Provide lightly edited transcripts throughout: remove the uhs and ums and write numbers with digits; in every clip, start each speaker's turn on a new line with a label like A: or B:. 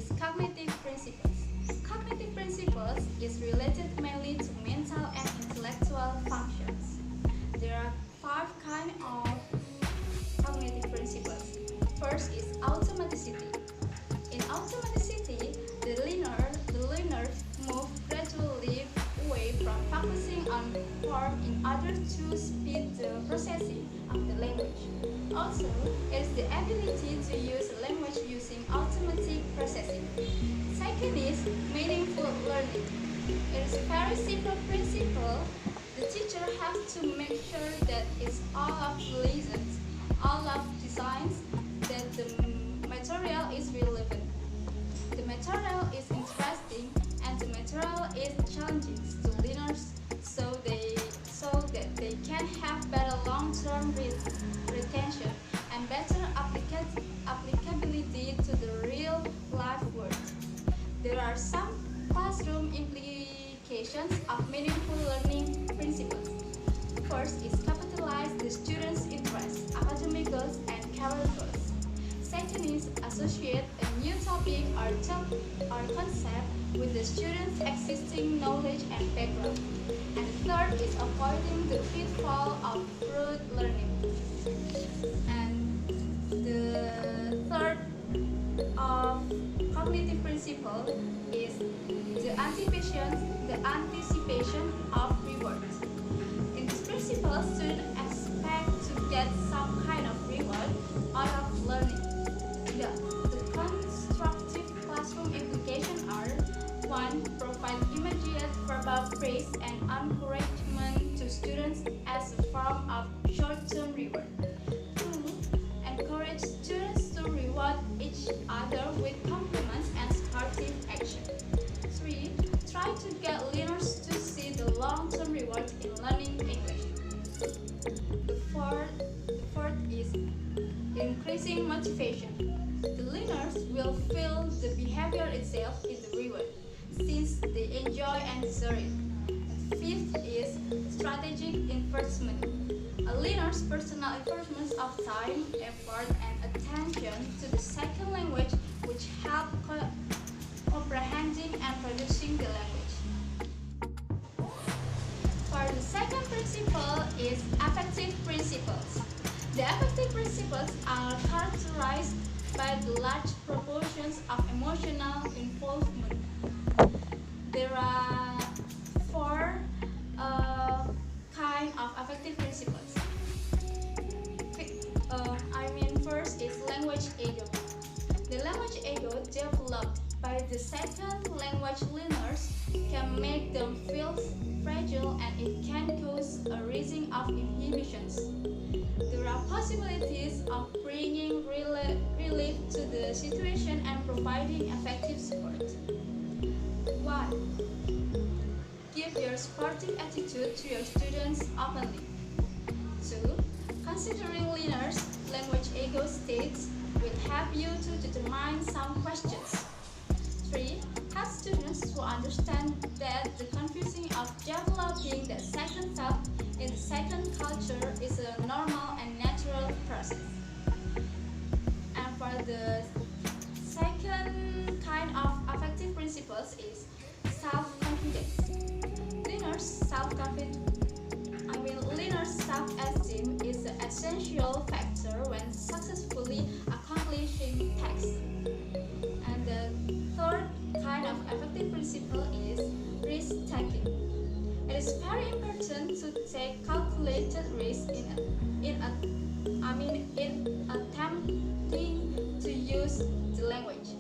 A: is cognitive principles. Cognitive principles is related mainly to mental and intellectual functions. There are 5 kinds of cognitive principles. First is automaticity. In automaticity, the learner moves gradually away from focusing on form in order to speed the processing of the language. Also, it is the ability to use language using automatic processing. Second is meaningful learning. It is a very simple principle. The teacher has to make sure that it's all of lessons, all of designs, that the material is relevant, the material is interesting, and the material is challenging to learners so that they can have better long-term retention and better applicability to the real life world. There are some classroom implications of meaningful learning principles. First is capitalize the students' interests, academic goals, and career goals. Second is associate a new topic or concept with the students' existing knowledge and background. And third is avoiding the pitfall of rote learning. And the third of cognitive principle is the anticipation of rewards. In this principle, students expect to get some kind of reward out of learning. The constructive classroom implications are: 1. Provide immediate verbal praise and encouragement to students as a form of short-term reward. 2. Encourage students to reward each other with compliments and supportive action. 3. Try to get learners to see the long-term reward in learning English. The fourth is increasing motivation. The learners will feel the behavior itself is the reward, since they enjoy and deserve it. Fifth is strategic investment. A learner's personal investment of time, effort, and attention to the second language, which help comprehending and producing the language. For the second principle is affective principles. The affective principles are characterized by the large proportions of emotional involvement. There are 4 kinds of affective principles. First is language ego. The language ego developed by the second language learners can make them feel fragile, and it can cause a rising of inhibitions. There are possibilities of bringing relief to the situation and providing effective support. 1. Give your supportive attitude to your students openly. 2. Considering learners' language ego states will help you to determine some questions. 3. Help students to understand that the confusing of developing the second self in the second culture is a normal and natural process. And for the second kind of affective principles is self-confidence. Learners' self-esteem is an essential factor when successfully accomplishing tasks. And the third kind of affective principle is risk-taking. It is very important to take calculated risk in attempting to use the language.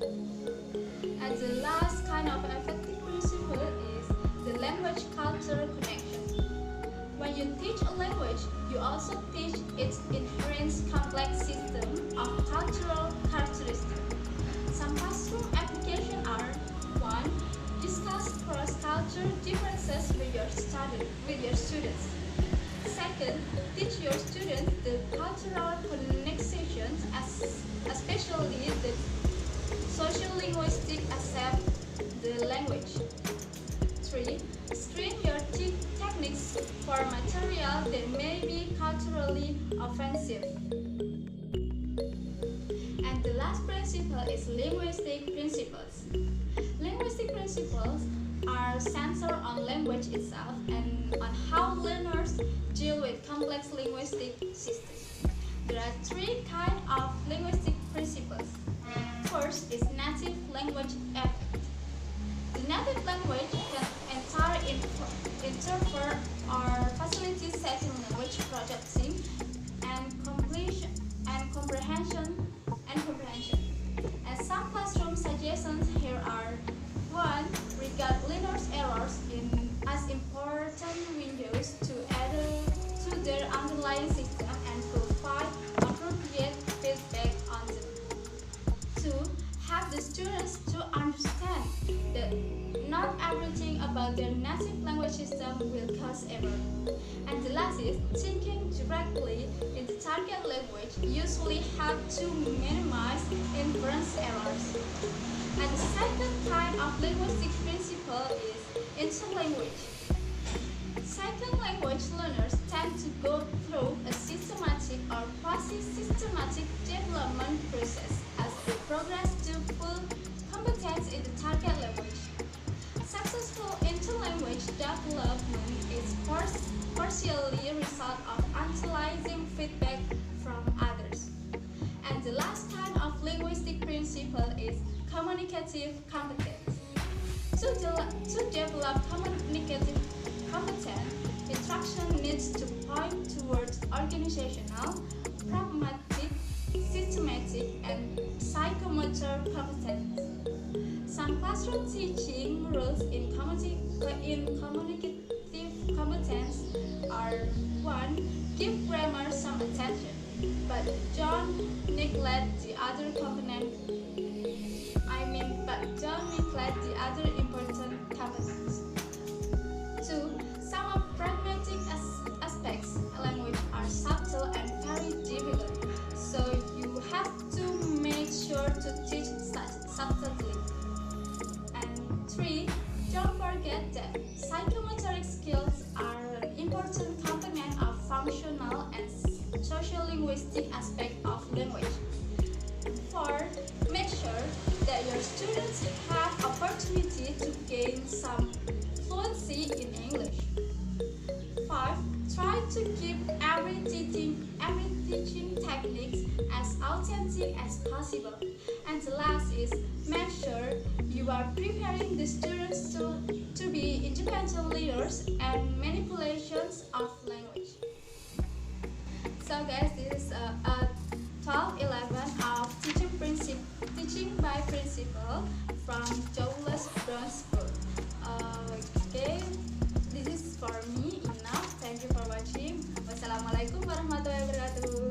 A: And the last kind of affective principle is the language-culture connection. When you teach a language, you also teach its inherent complex system of cultural characteristics. Some classroom applications are: 1. Discuss cross-cultural differences with your students. 2. Teach your students the cultural connections, especially the social-linguistic aspect of the language. 3. Screen your techniques for material that may be culturally offensive. And the last principle is linguistic principles. Linguistic principles are centered on language itself and on how learners deal with complex linguistic systems. There are three kinds of linguistic principles. First is native language effect. The native language can interpret or facilitate setting language processing and completion and comprehension. And some classroom suggestions here are: 1. Regard learners' errors as important windows to their underlying system and provide appropriate feedback on them. 2. Have the students to understand that not everything about their native language system will cause error. And the last is thinking directly in the target language usually help to minimize inference errors. And the second kind of linguistic principle is interlanguage. Second language learners tend to go through a systematic or quasi-systematic development process as they progress to full competence in the target language. Successful interlanguage development is partially a result of analyzing feedback from others. And the last kind of linguistic principle is communicative competence. To develop communicative competence, instruction needs to point towards organizational, pragmatic, systematic, and psychomotor competence. Some classroom teaching rules in communicative competence are: 1. Give grammar some attention, but don't neglect the other important competence. 2. Some of pragmatic aspects of language are subtle and very difficult, so you have to make sure to teach subtly. And 3. Don't forget that psychomotoric skills are an important component of functional and sociolinguistic aspect of language. 4. Make sure that your students have opportunity to gain some fluency in English. 5. Try to keep every teaching techniques as authentic as possible. And the last is make sure you are preparing the students to be independent leaders and manipulations of language. So guys, this is a 12-11 of teaching by principle from Douglas Brown School. Okay, this is for me enough. Thank you for watching. Wassalamualaikum warahmatullahi wabarakatuh.